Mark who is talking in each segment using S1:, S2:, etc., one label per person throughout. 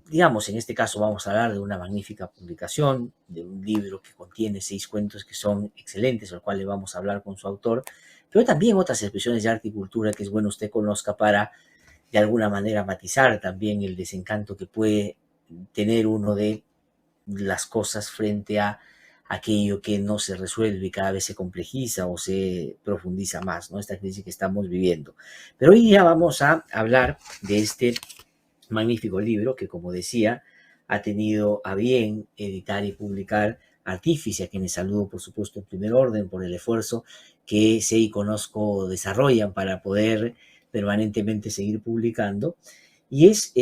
S1: digamos, en este caso vamos a hablar de una magnífica publicación, de un libro que contiene 6 cuentos que son excelentes, al cual le vamos a hablar con su autor, pero también otras expresiones de arte y cultura que es bueno usted conozca para, de alguna manera, matizar también el desencanto que puede tener uno de las cosas frente a aquello que no se resuelve y cada vez se complejiza o se profundiza más, ¿no? Esta crisis que estamos viviendo. Pero hoy día vamos a hablar de este magnífico libro que, como decía, ha tenido a bien editar y publicar Artífice, a quienes saludo, por supuesto, en primer orden por el esfuerzo que sé y conozco desarrollan para poder permanentemente seguir publicando. Y es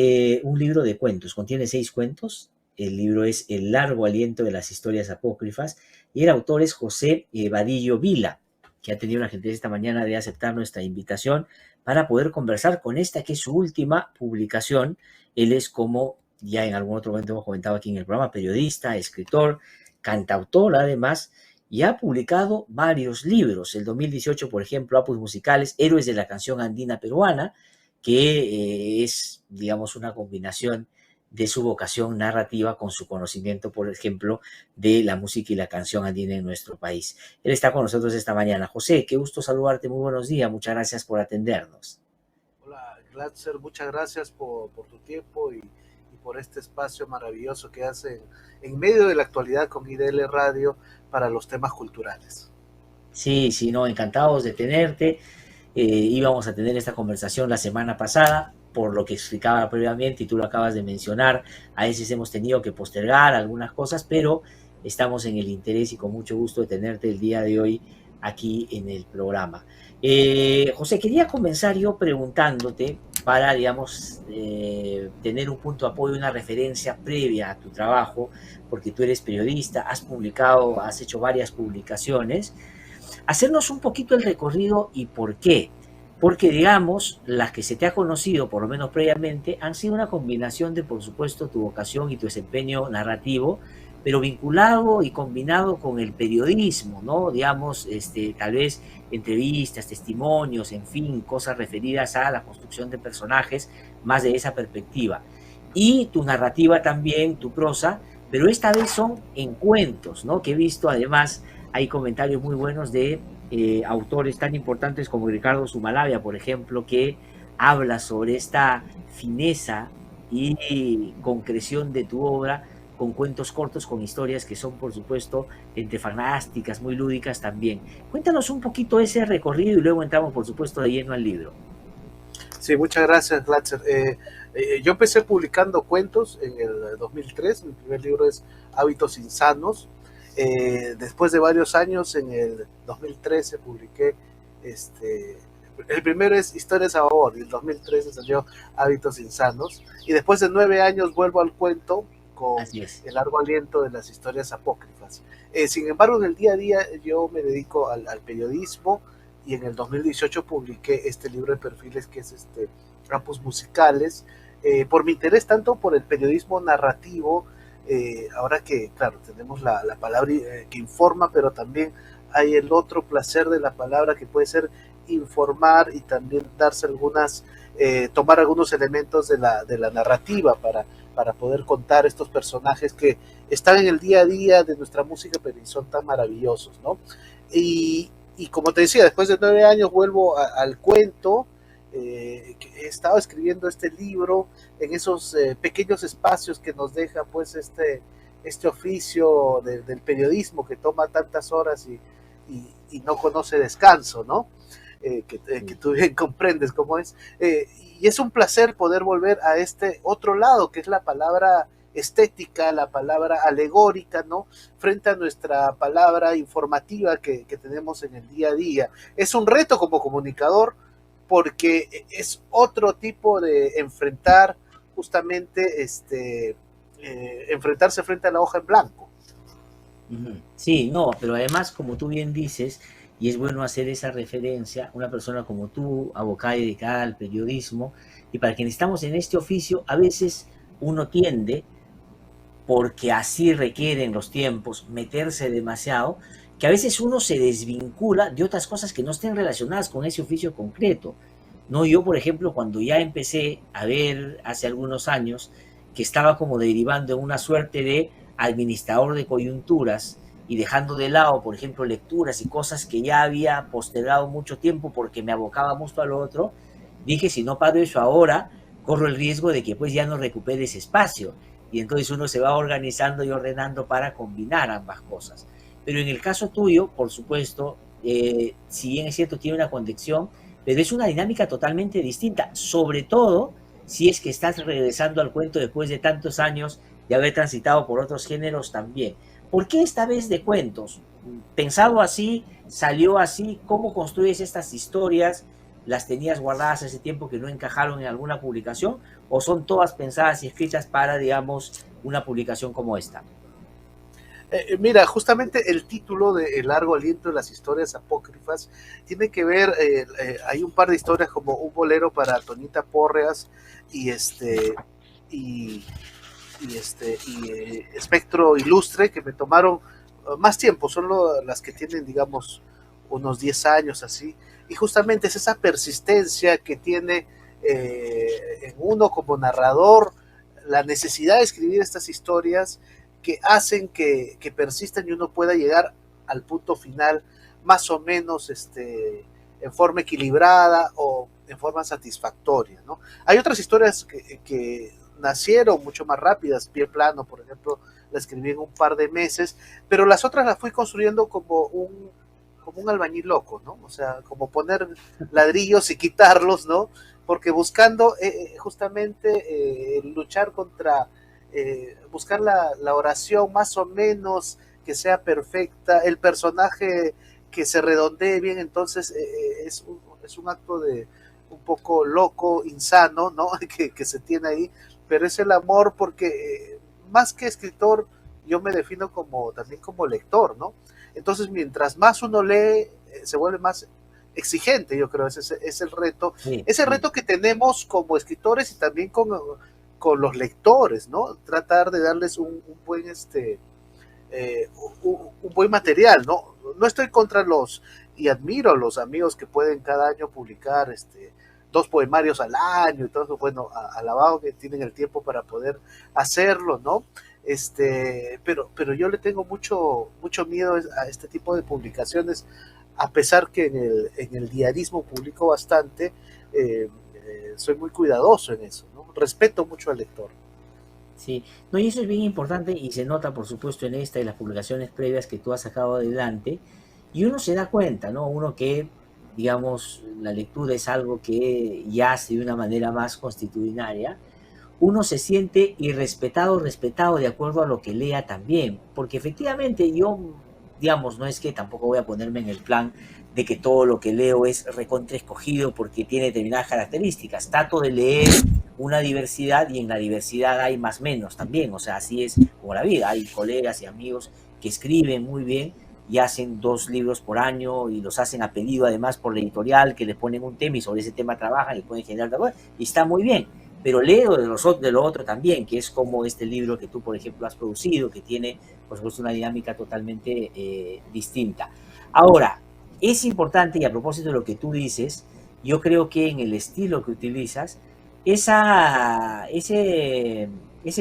S1: un libro de cuentos, contiene 6 cuentos. El libro es El largo aliento de las historias apócrifas y el autor es José Vadillo Vila, que ha tenido la gentileza esta mañana de aceptar nuestra invitación para poder conversar con esta que es su última publicación. Él es, como ya en algún otro momento hemos comentado aquí en el programa, periodista, escritor, cantautor además, y ha publicado varios libros. El 2018, por ejemplo, Apus Musicales, Héroes de la Canción Andina Peruana, que es, digamos, una combinación de su vocación narrativa con su conocimiento, por ejemplo, de la música y la canción andina en nuestro país. Él está con nosotros esta mañana. José, qué gusto saludarte, muy buenos días, muchas gracias por atendernos.
S2: Hola, Glatzer, muchas gracias por tu tiempo y por este espacio maravilloso que hacen en medio de la actualidad con IDL Radio para los temas culturales.
S1: Sí, sí, no, encantados de tenerte. Íbamos a tener esta conversación la semana pasada, por lo que explicaba previamente y tú lo acabas de mencionar. A veces hemos tenido que postergar algunas cosas, pero estamos en el interés y con mucho gusto de tenerte el día de hoy aquí en el programa. José, quería comenzar yo preguntándote para, digamos, tener un punto de apoyo, una referencia previa a tu trabajo, porque tú eres periodista, has publicado, has hecho varias publicaciones, hacernos un poquito el recorrido y por qué. Porque, digamos, las que se te ha conocido, por lo menos previamente, han sido una combinación de, por supuesto, tu vocación y tu desempeño narrativo, pero vinculado y combinado con el periodismo, ¿no? Digamos, tal vez entrevistas, testimonios, en fin, cosas referidas a la construcción de personajes, más de esa perspectiva. Y tu narrativa también, tu prosa, pero esta vez son en cuentos, ¿no? Que he visto además hay comentarios muy buenos de autores tan importantes como Ricardo Sumalabia, por ejemplo, que habla sobre esta fineza y concreción de tu obra con cuentos cortos, con historias que son, por supuesto, entre fantásticas, muy lúdicas también. Cuéntanos un poquito ese recorrido y luego entramos, por supuesto, de lleno al libro.
S2: Sí, muchas gracias, Glatzer. Yo empecé publicando cuentos en el 2003, mi primer libro es Hábitos Insanos. Después de varios años, en el 2013 publiqué, el primero es Historias a Favor, y el 2013 salió Hábitos Insanos, y después de 9 años vuelvo al cuento con
S1: Así es.
S2: El largo aliento de las historias apócrifas. Sin embargo, en el día a día yo me dedico al periodismo, y en el 2018 publiqué este libro de perfiles que es Campus Musicales, por mi interés tanto por el periodismo narrativo, ahora que, claro, tenemos la palabra que informa, pero también hay el otro placer de la palabra que puede ser informar y también darse algunas, tomar algunos elementos de la narrativa para poder contar estos personajes que están en el día a día de nuestra música, pero son tan maravillosos, ¿no? Y como te decía, después de 9 años vuelvo al cuento. He estado escribiendo este libro en esos pequeños espacios que nos deja pues este oficio del periodismo que toma tantas horas y no conoce descanso, ¿no? Que tú bien comprendes cómo es. Y es un placer poder volver a este otro lado, que es la palabra estética, la palabra alegórica, ¿no? Frente a nuestra palabra informativa que tenemos en el día a día. Es un reto como comunicador porque es otro tipo de enfrentar justamente enfrentarse frente a la hoja en blanco.
S1: Sí, no, pero además, como tú bien dices, y es bueno hacer esa referencia, una persona como tú, abocada y dedicada al periodismo, y para quienes estamos en este oficio, a veces uno tiende, porque así requieren los tiempos, meterse demasiado, que a veces uno se desvincula de otras cosas que no estén relacionadas con ese oficio concreto. No, yo, por ejemplo, cuando ya empecé a ver hace algunos años que estaba como derivando en una suerte de administrador de coyunturas y dejando de lado, por ejemplo, lecturas y cosas que ya había postergado mucho tiempo porque me abocaba mucho a lo otro, dije, si no paro eso ahora, corro el riesgo de que pues ya no recupere ese espacio. Y entonces uno se va organizando y ordenando para combinar ambas cosas. Pero en el caso tuyo, por supuesto, si bien es cierto, tiene una conexión, pero es una dinámica totalmente distinta, sobre todo si es que estás regresando al cuento después de tantos años de haber transitado por otros géneros también. ¿Por qué esta vez de cuentos? Pensado así, salió así, ¿cómo construyes estas historias? ¿Las tenías guardadas hace tiempo que no encajaron en alguna publicación? ¿O son todas pensadas y escritas para, digamos, una publicación como esta?
S2: Mira, justamente el título de El largo aliento de las historias apócrifas tiene que ver, hay un par de historias como Un bolero para Toñita Porreas y y, Espectro Ilustre, que me tomaron más tiempo, son las que tienen, digamos, unos 10 años así, y justamente es esa persistencia que tiene en uno como narrador, la necesidad de escribir estas historias que hacen que persistan y uno pueda llegar al punto final más o menos en forma equilibrada o en forma satisfactoria, ¿no? Hay otras historias que nacieron mucho más rápidas, Pie Plano, por ejemplo, la escribí en un par de meses, pero las otras las fui construyendo como un albañil loco, ¿no? O sea, como poner ladrillos y quitarlos, ¿no? Porque buscando justamente luchar contra, buscar la oración más o menos que sea perfecta, el personaje que se redondee bien, entonces es un acto de un poco loco, insano, ¿no? Que se tiene ahí, pero es el amor porque más que escritor, yo me defino como también como lector, ¿no? Entonces, mientras más uno lee, se vuelve más exigente, yo creo, ese es el reto,
S1: Sí,
S2: ese
S1: sí.
S2: reto que tenemos como escritores y también con los lectores, ¿no? Tratar de darles un buen, un buen material, ¿no? No estoy contra y admiro a los amigos que pueden cada año publicar, 2 poemarios al año y todo eso, bueno, alabado que tienen el tiempo para poder hacerlo, ¿no? Pero yo le tengo mucho miedo a este tipo de publicaciones, a pesar que en el diarismo publico bastante, soy muy cuidadoso en eso, ¿no? Respeto mucho al lector.
S1: Sí, no, y eso es bien importante y se nota, por supuesto, en esta y las publicaciones previas que tú has sacado adelante. Y uno se da cuenta, ¿no? Uno que, digamos, la lectura es algo que ya hace de una manera más constitucionaria, uno se siente irrespetado, respetado de acuerdo a lo que lea también, porque efectivamente yo, digamos, no es que tampoco voy a ponerme en el plan de que todo lo que leo es recontra escogido porque tiene determinadas características. Trato de leer una diversidad y en la diversidad hay más menos también, o sea, así es como la vida. Hay colegas y amigos que escriben muy bien y hacen 2 libros por año y los hacen a pedido además por la editorial que le ponen un tema y sobre ese tema trabajan y pueden generar trabajo y está muy bien, pero leo de lo otro también, que es como este libro que tú, por ejemplo, has producido, que tiene, por supuesto, una dinámica totalmente distinta. Ahora, es importante, y a propósito de lo que tú dices, yo creo que en el estilo que utilizas, ese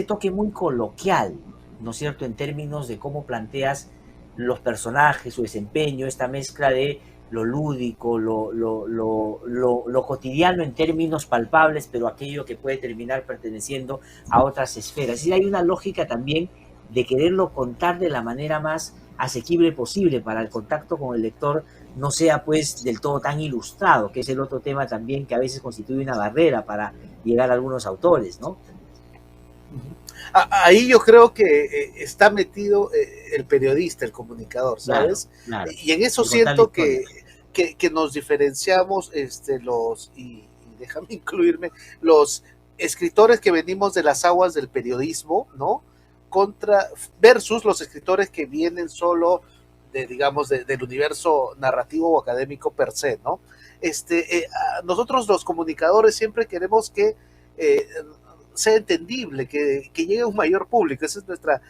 S1: toque muy coloquial, ¿no es cierto?, en términos de cómo planteas los personajes, su desempeño, esta mezcla de lo lúdico, lo cotidiano en términos palpables, pero aquello que puede terminar perteneciendo a otras esferas. Es decir, hay una lógica también de quererlo contar de la manera más asequible posible para el contacto con el lector no sea pues del todo tan ilustrado, que es el otro tema también que a veces constituye una barrera para llegar a algunos autores, ¿no?
S2: Ahí yo creo que está metido el periodista, el comunicador,
S1: Claro,
S2: ¿sabes?
S1: claro.
S2: Y en eso
S1: De contar la
S2: siento
S1: historia.
S2: que nos diferenciamos y déjame incluirme, los escritores que venimos de las aguas del periodismo, ¿no? Contra, versus los escritores que vienen solo digamos, del universo narrativo o académico per se, ¿no? Nosotros los comunicadores siempre queremos que sea entendible, que llegue a un mayor público. Esa es nuestra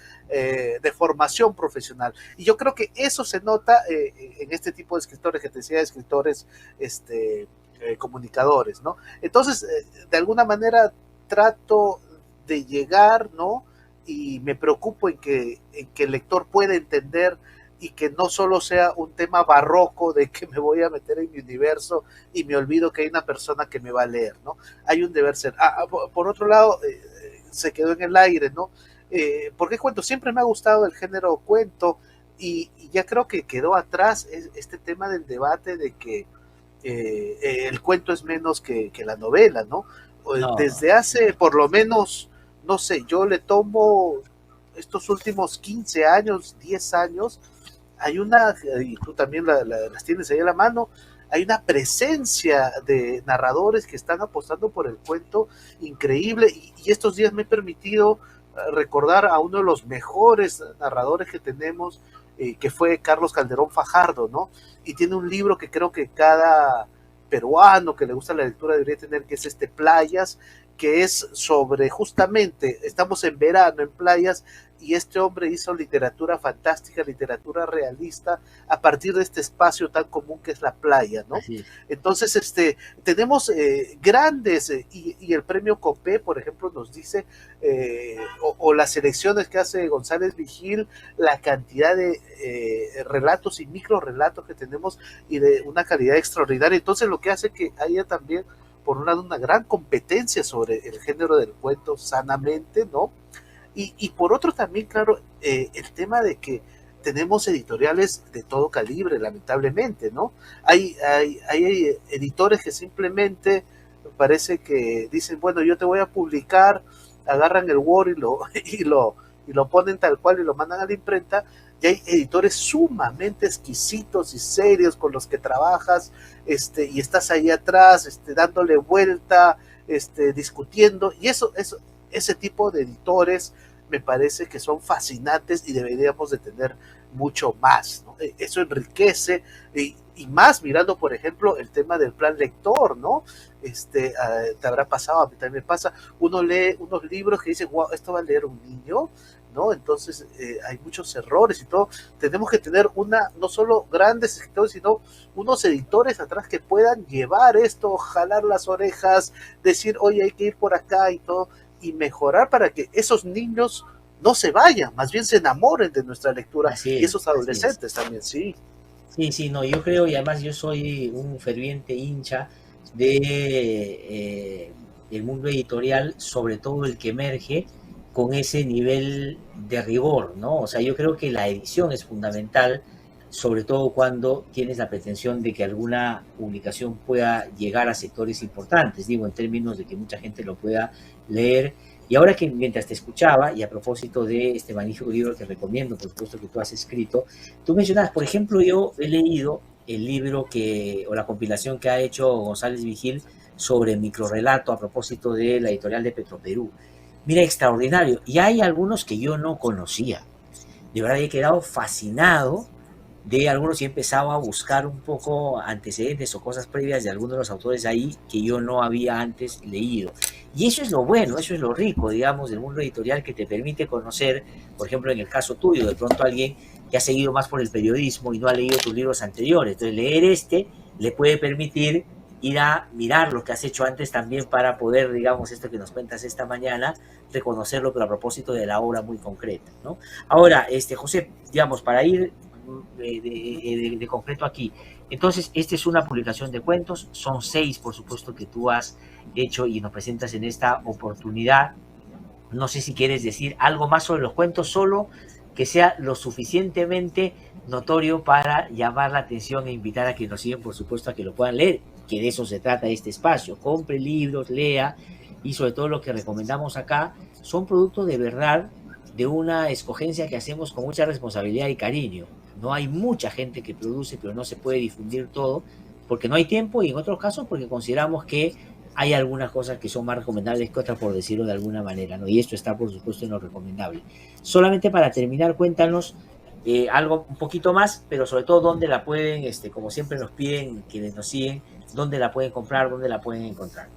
S2: deformación profesional. Y yo creo que eso se nota en este tipo de escritores que te decía, escritores comunicadores, ¿no? Entonces, de alguna manera trato de llegar, ¿no? Y me preocupo en que el lector pueda entender y que no solo sea un tema barroco de que me voy a meter en mi universo y me olvido que hay una persona que me va a leer, ¿no? Hay un deber ser. Por otro lado, se quedó en el aire, ¿no? Porque cuento, siempre me ha gustado el género cuento y ya creo que quedó atrás este tema del debate de que el cuento es menos que la novela, ¿no?
S1: No,
S2: Desde hace por lo menos, no sé, yo le tomo estos últimos 15 años, 10 años, hay una, y tú también las tienes ahí a la mano, hay una presencia de narradores que están apostando por el cuento increíble y estos días me he permitido recordar a uno de los mejores narradores que tenemos, que fue Carlos Calderón Fajardo, ¿no? Y tiene un libro que creo que cada peruano que le gusta la lectura debería tener, que es Playas, que es sobre justamente, estamos en verano en playas y este hombre hizo literatura fantástica, literatura realista a partir de este espacio tan común que es la playa, ¿no?
S1: así es.
S2: Entonces, tenemos grandes, y el premio Copé, por ejemplo, nos dice, o las selecciones que hace González Vigil, la cantidad de relatos y micro relatos que tenemos y de una calidad extraordinaria. Entonces, lo que hace que haya también por un lado una gran competencia sobre el género del cuento sanamente, ¿no? Y por otro también, claro, el tema de que tenemos editoriales de todo calibre, lamentablemente, ¿no? Hay editores que simplemente parece que dicen, bueno, yo te voy a publicar, agarran el Word y lo ponen tal cual y lo mandan a la imprenta, y hay editores sumamente exquisitos y serios con los que trabajas, y estás ahí atrás, dándole vuelta, discutiendo, y ese tipo de editores me parece que son fascinantes y deberíamos de tener mucho más, ¿no? Eso enriquece y más mirando, por ejemplo, el tema del plan lector, ¿no? Te habrá pasado, a mí también me pasa, uno lee unos libros que dice, wow, esto va a leer un niño, ¿no? Entonces hay muchos errores y todo. Tenemos que tener no solo grandes escritores, sino unos editores atrás que puedan llevar esto, jalar las orejas, decir, oye, hay que ir por acá y todo, y mejorar para que esos niños no se vayan, más bien se enamoren de nuestra lectura, y esos
S1: Así es.
S2: adolescentes también, sí.
S1: Sí, sí, no, yo creo, y además yo soy un ferviente hincha de el mundo editorial, sobre todo el que emerge con ese nivel de rigor, ¿no? O sea, yo creo que la edición es fundamental, sobre todo cuando tienes la pretensión de que alguna publicación pueda llegar a sectores importantes, digo, en términos de que mucha gente lo pueda leer. Y ahora que mientras te escuchaba, y a propósito de este magnífico libro que recomiendo, por supuesto que tú has escrito, tú mencionabas, por ejemplo, yo he leído el libro o la compilación que ha hecho González Vigil sobre microrelato a propósito de la editorial de Petroperú. Mira, extraordinario. Y hay algunos que yo no conocía. De verdad he quedado fascinado de algunos y he empezado a buscar un poco antecedentes o cosas previas de algunos de los autores ahí que yo no había antes leído. Y eso es lo bueno, eso es lo rico, digamos, del mundo editorial que te permite conocer, por ejemplo, en el caso tuyo, de pronto alguien que ha seguido más por el periodismo y no ha leído tus libros anteriores. Entonces, leer le puede permitir ir a mirar lo que has hecho antes también para poder, digamos, esto que nos cuentas esta mañana, reconocerlo, pero a propósito de la obra muy concreta, ¿no? Ahora, José, digamos, para ir de concreto aquí. Entonces, esta es una publicación de cuentos, son 6, por supuesto, que tú has hecho y nos presentas en esta oportunidad. No sé si quieres decir algo más sobre los cuentos, solo que sea lo suficientemente notorio para llamar la atención e invitar a que nos sigan, por supuesto, a que lo puedan leer, que de eso se trata este espacio. Compre libros, lea, y sobre todo lo que recomendamos acá son productos de verdad, de una escogencia que hacemos con mucha responsabilidad y cariño. No hay mucha gente que produce, pero no se puede difundir todo, porque no hay tiempo, y en otros casos porque consideramos que hay algunas cosas que son más recomendables que otras, por decirlo de alguna manera, ¿no? Y esto está, por supuesto, en lo recomendable. Solamente para terminar, cuéntanos algo un poquito más, pero sobre todo dónde la pueden, como siempre nos piden quienes nos siguen, dónde la pueden comprar, dónde la pueden encontrar.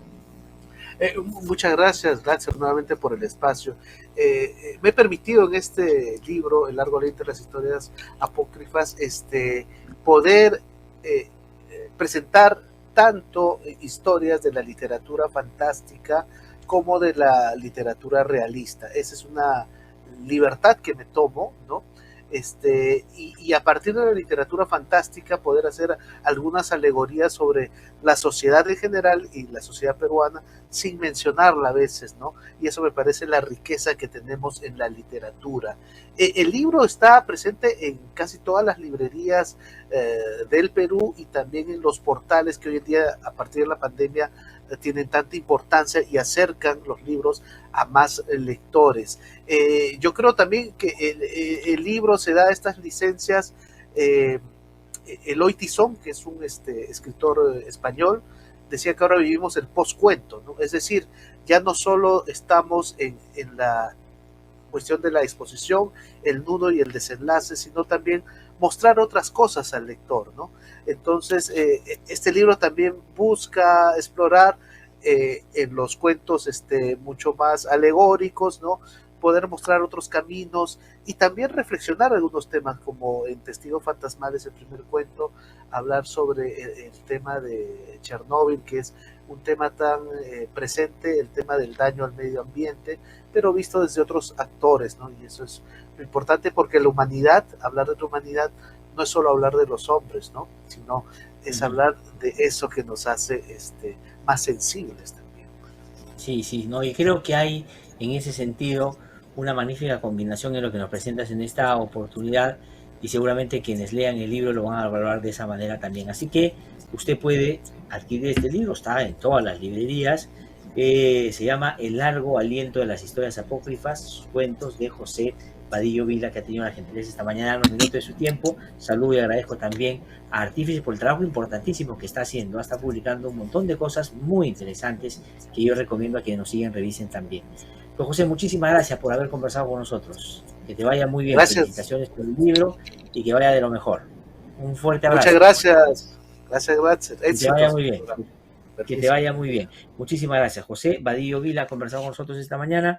S2: Muchas gracias nuevamente por el espacio. Me he permitido en este libro, El largo aliento de las historias apócrifas, poder presentar tanto historias de la literatura fantástica como de la literatura realista. Esa es una libertad que me tomo, ¿no? Y a partir de la literatura fantástica poder hacer algunas alegorías sobre la sociedad en general y la sociedad peruana sin mencionarla a veces, ¿no? Y eso me parece la riqueza que tenemos en la literatura. El libro está presente en casi todas las librerías del Perú y también en los portales que hoy en día, a partir de la pandemia, tienen tanta importancia y acercan los libros a más lectores. Yo creo también que el libro se da estas licencias. Eloy Tizón, que es un escritor español, decía que ahora vivimos el postcuento, ¿no? Es decir, ya no solo estamos en la cuestión de la exposición, el nudo y el desenlace, sino también mostrar otras cosas al lector, ¿no? Entonces, este libro también busca explorar en los cuentos mucho más alegóricos, ¿no? Poder mostrar otros caminos y también reflexionar algunos temas, como en Testigos Fantasmales, el primer cuento, hablar sobre el tema de Chernóbil, que es un tema tan presente, el tema del daño al medio ambiente, pero visto desde otros actores, ¿no? Y eso es lo importante, porque la humanidad, hablar de la humanidad, no es solo hablar de los hombres, ¿no? Sino es hablar de eso que nos hace más sensibles también.
S1: Sí, sí, no, y creo que hay en ese sentido una magnífica combinación en lo que nos presentas en esta oportunidad, y seguramente quienes lean el libro lo van a valorar de esa manera también. Así que usted puede adquirir este libro, está en todas las librerías. Se llama El largo aliento de las historias apócrifas, cuentos de José Vadillo Vila, que ha tenido la gentileza esta mañana en los minutos de su tiempo. Saludo y agradezco también a Artífice por el trabajo importantísimo que está haciendo. Está publicando un montón de cosas muy interesantes que yo recomiendo a quienes nos siguen revisen también. Pues José, muchísimas gracias por haber conversado con nosotros. Que te vaya muy bien.
S2: Gracias.
S1: Felicitaciones por el libro y que vaya de lo mejor. Un fuerte abrazo.
S2: Muchas gracias. Gracias.
S1: Que te vaya muy bien. Que te vaya muy bien. Muchísimas gracias. José Vadillo Vila ha conversado con nosotros esta mañana.